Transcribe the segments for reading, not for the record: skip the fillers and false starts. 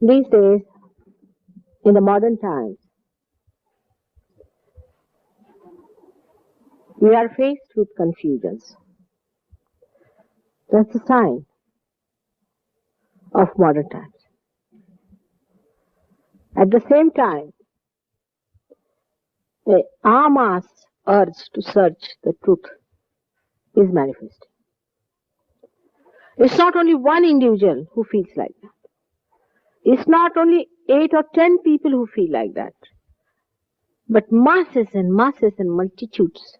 These days, in the modern times, we are faced with confusions. That's a sign of modern times. At the same time, the mass urge to search the truth is manifesting. It's not only one individual who feels like that. It's not only 8 or 10 people who feel like that, but masses and masses and multitudes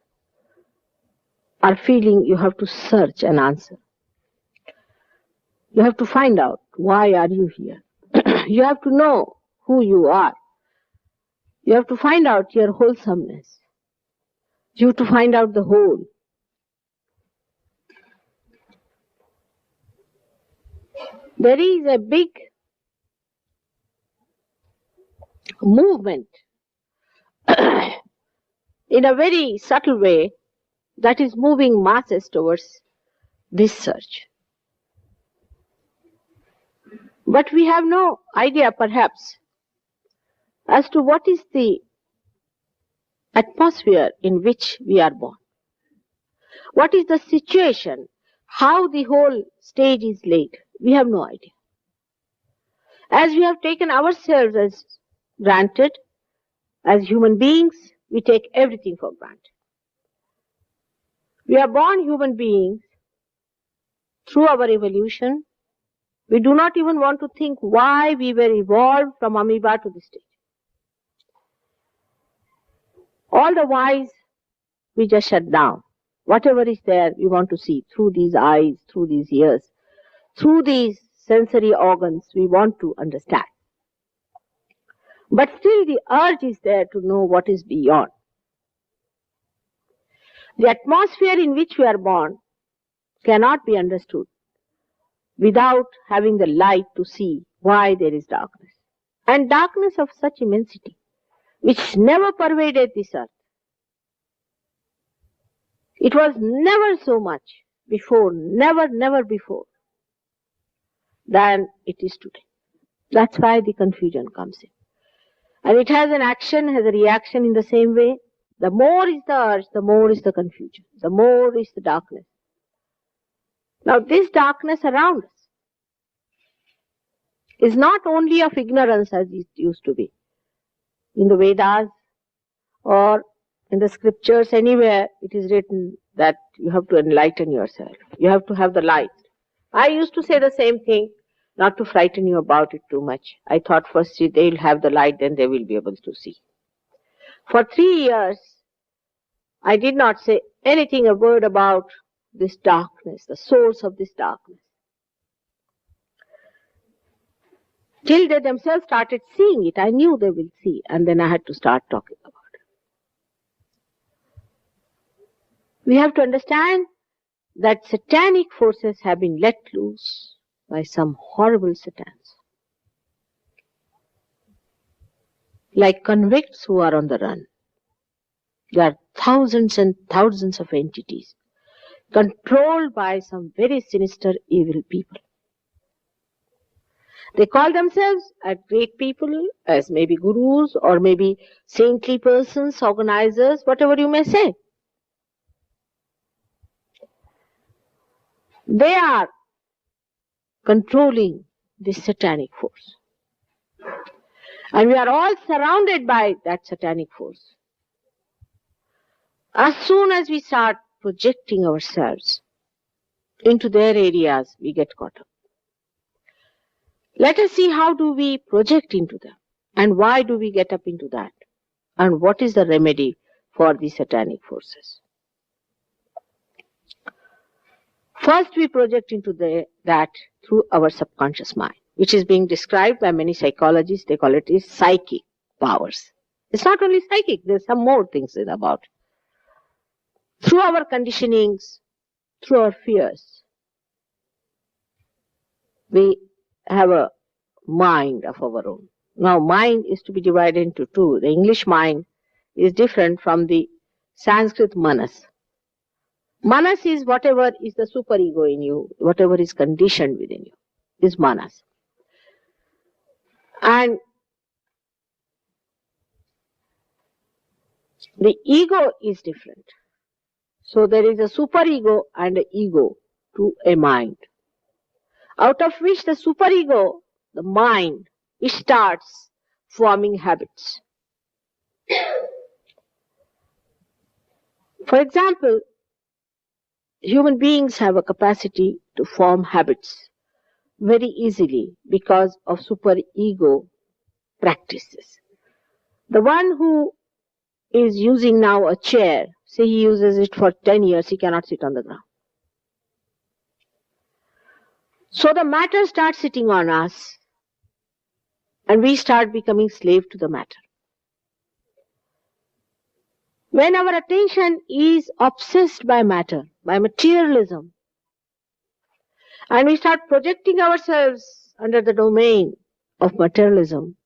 are feeling you have to search an answer. You have to find out why are you here. You have to know who you are. You have to find out your wholesomeness. You have to find out the whole. There is a big movement in a very subtle way that is moving masses towards this search. But we have no idea, perhaps, as to what is the atmosphere in which we are born. What is the situation, how the whole stage is laid. We have no idea. As we have taken ourselves as granted, as human beings, we take everything for granted. We are born human beings through our evolution. We do not even want to think why we were evolved from amoeba to this stage. All the whys we just shut down. Whatever is there, we want to see through these eyes, through these ears, through these sensory organs, we want to understand. But still the urge is there to know what is beyond. The atmosphere in which we are born cannot be understood without having the light to see why there is darkness. And darkness of such immensity, which never pervaded this earth. It was never so much before, never before, than it is today. That's why the confusion comes in. And it has an action, has a reaction in the same way. The more is the urge, the more is the confusion. The more is the darkness. Now this darkness around us is not only of ignorance as it used to be. In the Vedas or in the scriptures, anywhere it is written that you have to enlighten yourself. You have to have the light. I used to say the same thing, not to frighten you about it too much. I thought first they'll have the light, then they will be able to see. For 3 years, I did not say anything, a word about this darkness, the source of this darkness. Till they themselves started seeing it, I knew they will see, and then I had to start talking about it. We have to understand that satanic forces have been let loose by some horrible satans. Like convicts who are on the run. There are thousands and thousands of entities controlled by some very sinister, evil people. They call themselves as great people, as maybe gurus or maybe saintly persons, organizers, whatever you may say. They are controlling this satanic force. And we are all surrounded by that satanic force. As soon as we start projecting ourselves into their areas, we get caught up. Let us see how do we project into them and why do we get up into that and what is the remedy for the satanic forces. First we project into that through our subconscious mind, which is being described by many psychologists. They call it is psychic powers. It's not only psychic, there's some more things about it. Through our conditionings, through our fears, we have a mind of our own. Now, mind is to be divided into two. The English mind is different from the Sanskrit manas. Manas is whatever is the superego in you, whatever is conditioned within you, is manas. And the ego is different. So there is a superego and an ego to a mind, out of which the superego, the mind, it starts forming habits. For example, human beings have a capacity to form habits very easily because of superego practices. The one who is using now a chair, say he uses it for 10 years, he cannot sit on the ground. So the matter starts sitting on us and we start becoming slave to the matter. When our attention is obsessed by matter, by materialism, and we start projecting ourselves under the domain of materialism,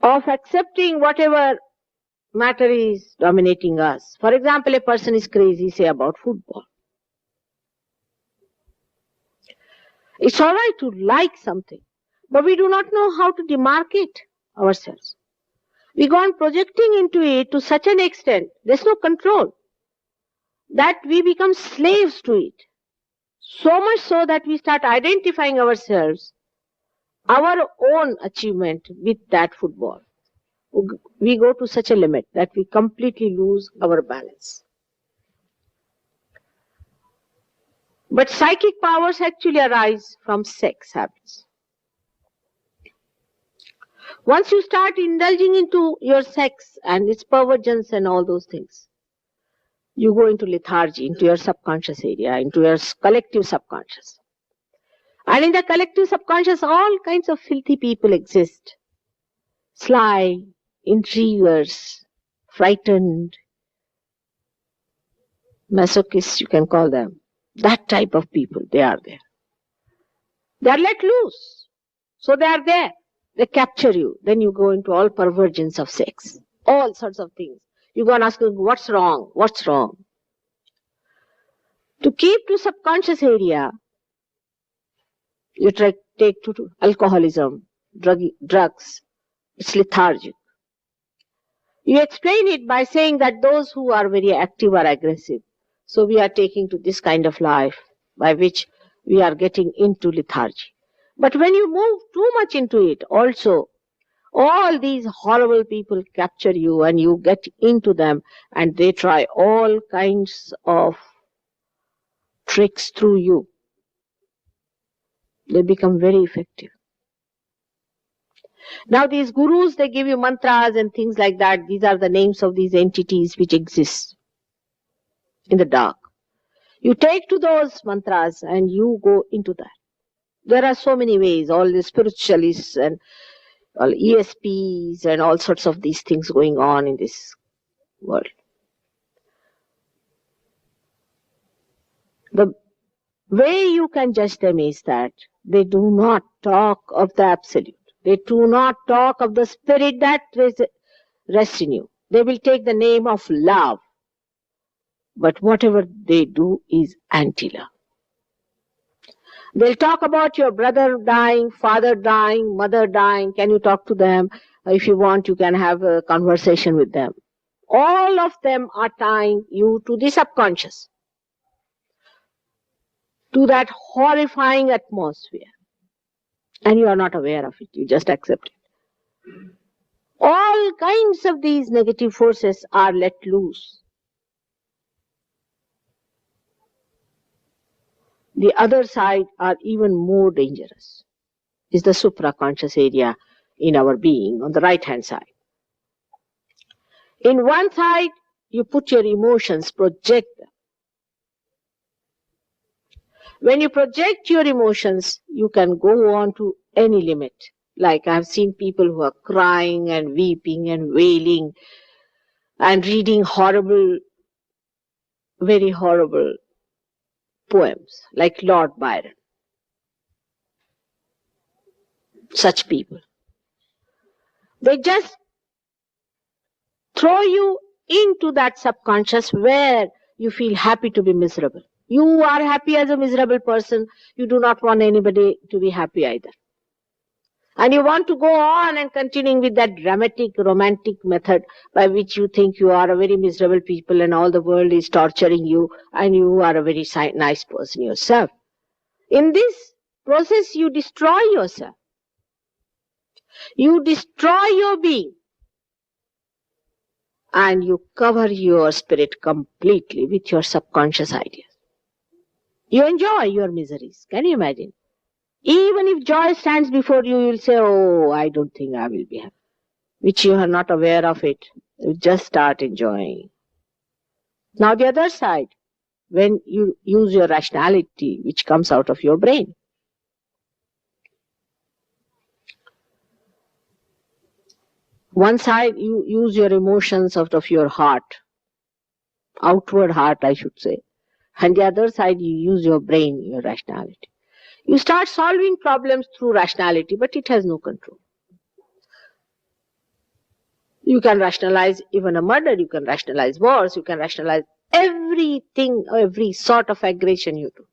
of accepting whatever matter is dominating us. For example, a person is crazy, say, about football. It's all right to like something, but we do not know how to demarcate ourselves. We go on projecting into it to such an extent, there's no control, that we become slaves to it. So much so that we start identifying ourselves, our own achievement with that football. We go to such a limit that we completely lose our balance. But psychic powers actually arise from sex habits. Once you start indulging into your sex and its perversions and all those things, you go into lethargy, into your subconscious area, into your collective subconscious. And in the collective subconscious, all kinds of filthy people exist. Sly, intriguers, frightened, masochists, you can call them. That type of people, they are there. They are let loose. So they are there. They capture you. Then you go into all perversions of sex. All sorts of things. You go and ask them, what's wrong? What's wrong? To keep to subconscious area, you take to alcoholism, drugs. It's lethargic. You explain it by saying that those who are very active are aggressive. So we are taking to this kind of life by which we are getting into lethargy. But when you move too much into it also, all these horrible people capture you and you get into them and they try all kinds of tricks through you. They become very effective. Now these gurus, they give you mantras and things like that. These are the names of these entities which exist in the dark. You take to those mantras and you go into that. There are so many ways, all the spiritualists and all ESPs and all sorts of these things going on in this world. The way you can judge them is that they do not talk of the absolute. They do not talk of the spirit that rests in you. They will take the name of love. But whatever they do is anti-love. They'll talk about your brother dying, father dying, mother dying. Can you talk to them? If you want, you can have a conversation with them. All of them are tying you to the subconscious, to that horrifying atmosphere. And you are not aware of it. You just accept it. All kinds of these negative forces are let loose. The other side are even more dangerous. Is the supraconscious area in our being on the right hand side. In one side, you put your emotions, project them. When you project your emotions, you can go on to any limit. Like I have seen people who are crying and weeping and wailing and reading horrible, very horrible poems, like Lord Byron. Such people. They just throw you into that subconscious where you feel happy to be miserable. You are happy as a miserable person. You do not want anybody to be happy either. And you want to go on and continuing with that dramatic, romantic method by which you think you are a very miserable people and all the world is torturing you and you are a very nice person yourself. In this process, you destroy yourself. You destroy your being. And you cover your spirit completely with your subconscious ideas. You enjoy your miseries. Can you imagine? Even if joy stands before you, you'll say, oh, I don't think I will be happy. Which you are not aware of it. You just start enjoying. Now the other side, when you use your rationality, which comes out of your brain. One side, you use your emotions out of your heart. Outward heart, I should say. And the other side, you use your brain, your rationality. You start solving problems through rationality, but it has no control. You can rationalize even a murder, you can rationalize wars, you can rationalize everything, every sort of aggression you do.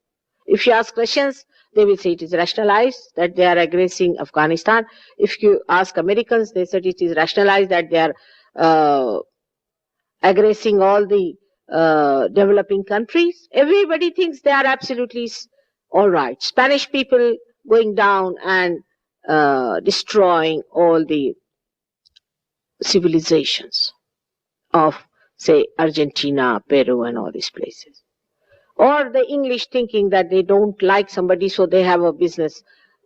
If you ask Russians, they will say it is rationalized that they are aggressing Afghanistan. If you ask Americans, they said it is rationalized that they are aggressing all the developing countries. Everybody thinks they are absolutely all right. Spanish people going down and destroying all the civilizations of, say, Argentina, Peru, and all these places. Or the English thinking that they don't like somebody, so they have a business.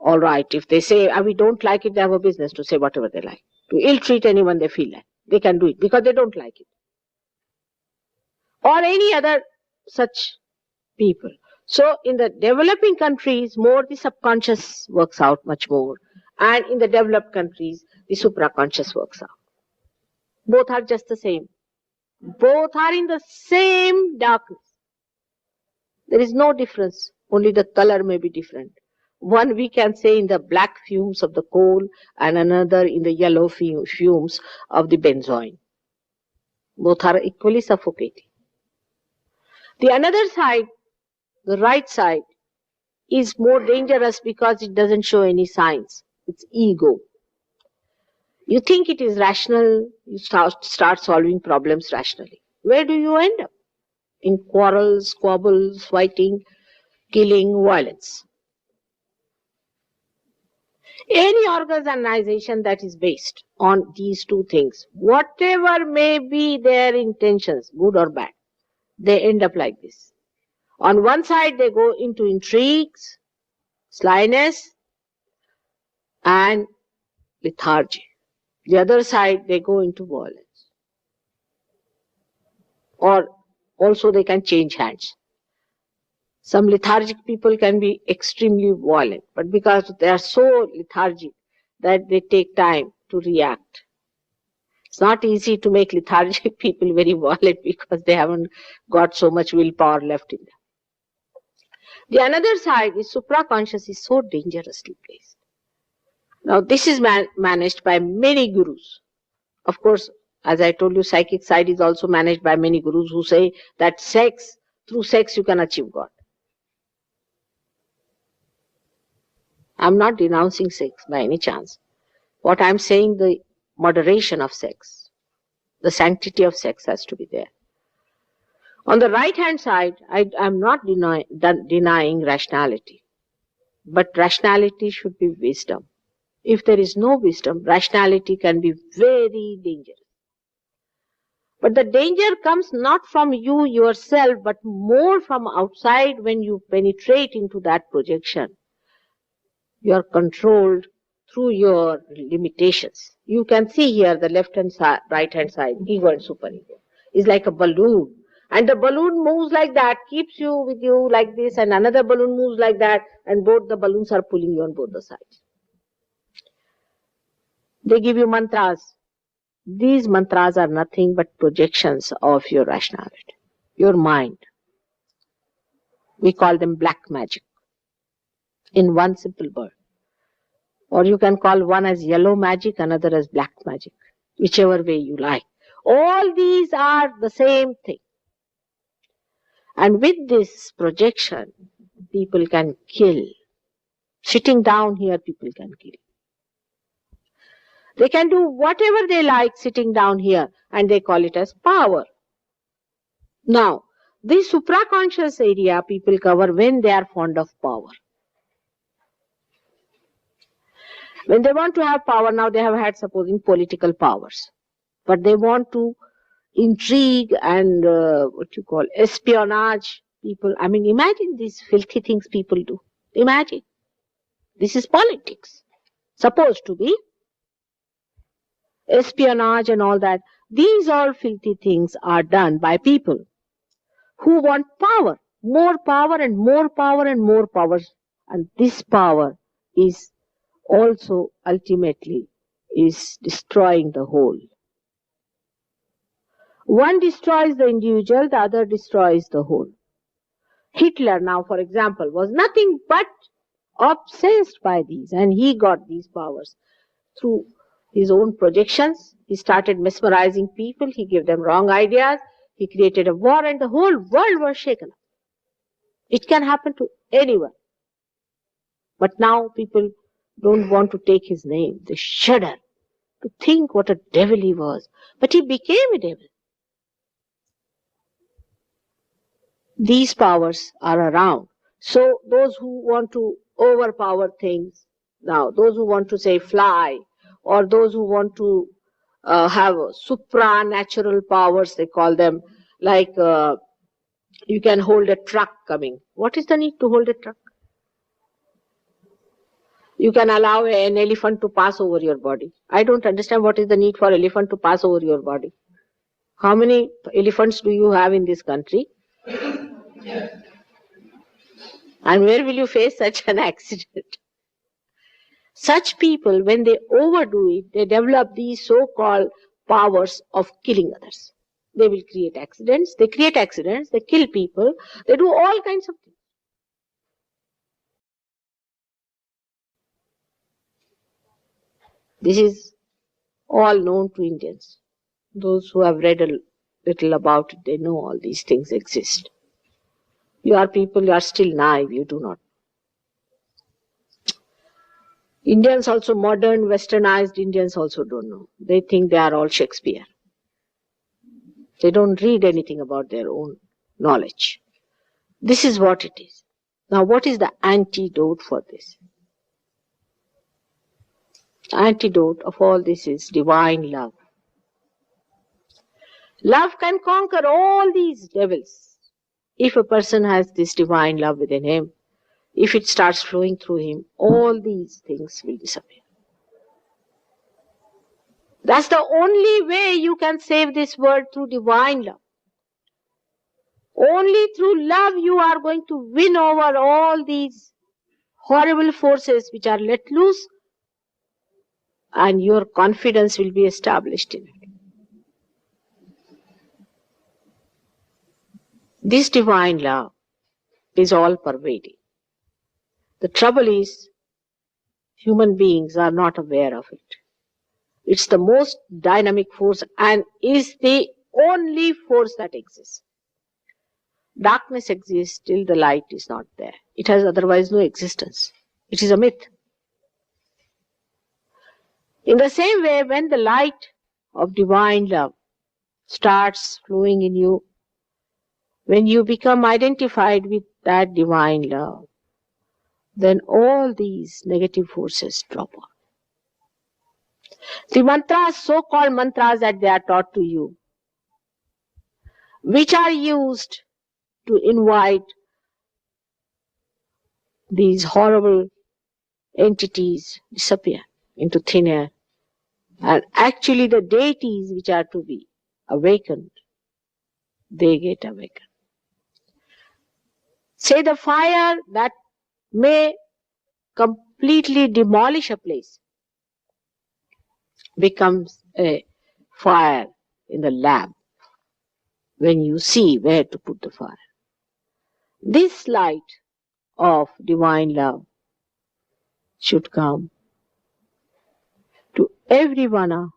All right, if they say we don't like it, they have a business to say whatever they like, to ill-treat anyone they feel like. They can do it because they don't like it. Or any other such people. So in the developing countries, more the subconscious works out much more. And in the developed countries, the supraconscious works out. Both are just the same. Both are in the same darkness. There is no difference. Only the color may be different. One we can say in the black fumes of the coal and another in the yellow fumes of the benzoin. Both are equally suffocating. The another side, the right side, is more dangerous because it doesn't show any signs. It's ego. You think it is rational, you start solving problems rationally. Where do you end up? In quarrels, squabbles, fighting, killing, violence. Any organization that is based on these two things, whatever may be their intentions, good or bad, they end up like this. On one side, they go into intrigues, slyness, and lethargy. The other side, they go into violence. Or also they can change hands. Some lethargic people can be extremely violent, but because they are so lethargic that they take time to react. It's not easy to make lethargic people very violent because they haven't got so much willpower left in them. The another side is supraconscious is so dangerously placed. Now this is managed by many gurus. Of course, as I told you, psychic side is also managed by many gurus who say that through sex you can achieve God. I'm not denouncing sex by any chance. What I'm saying, the moderation of sex, the sanctity of sex has to be there. On the right hand side, I'm not denying rationality. But rationality should be wisdom. If there is no wisdom, rationality can be very dangerous. But the danger comes not from you yourself, but more from outside when you penetrate into that projection. You are controlled through your limitations. You can see here the left hand side, right hand side, ego and superego, is like a balloon. And the balloon moves like that, keeps you with you like this, and another balloon moves like that, and both the balloons are pulling you on both the sides. They give you mantras. These mantras are nothing but projections of your rationality, your mind. We call them black magic in one simple word. Or you can call one as yellow magic, another as black magic, whichever way you like. All these are the same thing. And with this projection, people can kill. Sitting down here, people can kill. They can do whatever they like sitting down here, and they call it as power. Now, this supraconscious area people cover when they are fond of power. When they want to have power, now they have had, supposing, political powers. But they want to intrigue and espionage people. I mean, imagine these filthy things people do. Imagine. This is politics. Supposed to be. Espionage and all that. These all filthy things are done by people who want power. More power and more power and more power. And this power is also ultimately is destroying the whole. One destroys the individual, the other destroys the whole. Hitler now, for example, was nothing but obsessed by these, and he got these powers through his own projections. He started mesmerizing people, he gave them wrong ideas, he created a war, and the whole world was shaken up. It can happen to anyone. But now people don't want to take his name. They shudder to think what a devil he was. But he became a devil. These powers are around. So those who want to overpower things, now those who want to say fly, or those who want to have supranatural powers, they call them, like you can hold a truck coming. What is the need to hold a truck? You can allow an elephant to pass over your body. I don't understand what is the need for elephant to pass over your body. How many elephants do you have in this country? And where will you face such an accident? Such people, when they overdo it, they develop these so-called powers of killing others. They will create accidents, they kill people, they do all kinds of things. This is all known to Indians. Those who have read a little about it, they know all these things exist. You are still naive, you do not. Indians also, modern, westernized Indians also don't know. They think they are all Shakespeare. They don't read anything about their own knowledge. This is what it is. Now, what is the antidote for this? The antidote of all this is divine love. Love can conquer all these devils. If a person has this divine love within him, if it starts flowing through him, all these things will disappear. That's the only way you can save this world, through divine love. Only through love you are going to win over all these horrible forces which are let loose, and your confidence will be established in it. This divine love is all pervading. The trouble is, human beings are not aware of it. It's the most dynamic force and is the only force that exists. Darkness exists till the light is not there. It has otherwise no existence. It is a myth. In the same way, when the light of divine love starts flowing in you, when you become identified with that divine love, then all these negative forces drop off. The mantras, so-called mantras that they are taught to you, which are used to invite these horrible entities, disappear into thin air. And actually the deities which are to be awakened, they get awakened. Say the fire that may completely demolish a place becomes a fire in the lab when you see where to put the fire. This light of divine love should come to every one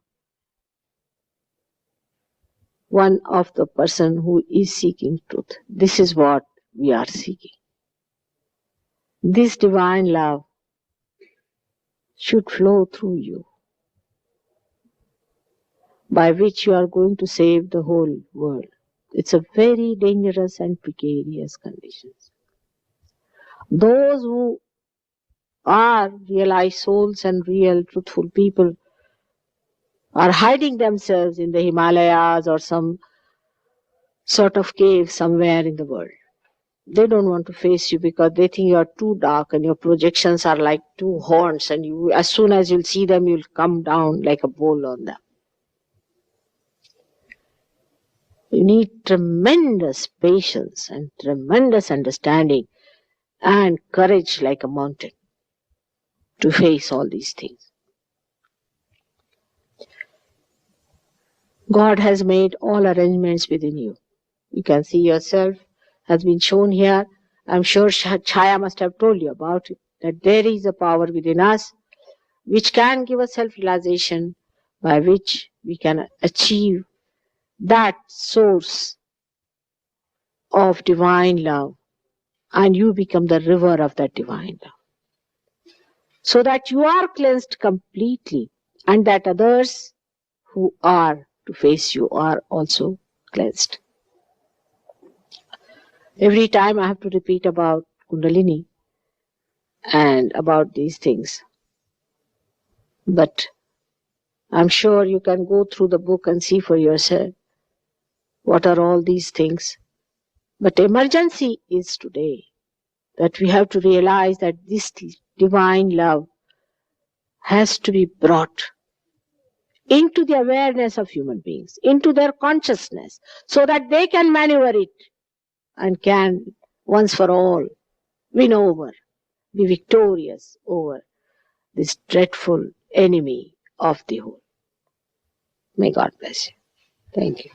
of the person who is seeking truth. This is what we are seeking. This divine love should flow through you. by which you are going to save the whole world. It's a very dangerous and precarious condition. Those who are realized souls and real truthful people are hiding themselves in the Himalayas or some sort of cave somewhere in the world. They don't want to face you because they think you are too dark and your projections are like two horns, and you, as soon as you'll see them, you'll come down like a bowl on them. You need tremendous patience and tremendous understanding and courage like a mountain to face all these things. God has made all arrangements within you. You can see yourself has been shown here. I'm sure Chaya must have told you about it, that there is a power within us which can give us self-realization by which we can achieve that source of divine love, and you become the river of that divine love. So that you are cleansed completely, and that others who are to face you are also cleansed. Every time I have to repeat about Kundalini and about these things. But I'm sure you can go through the book and see for yourself what are all these things. But emergency is today that we have to realize that this divine love has to be brought into the awareness of human beings, into their consciousness, so that they can maneuver it and can once for all win over, be victorious over this dreadful enemy of the whole. May God bless you. Thank you.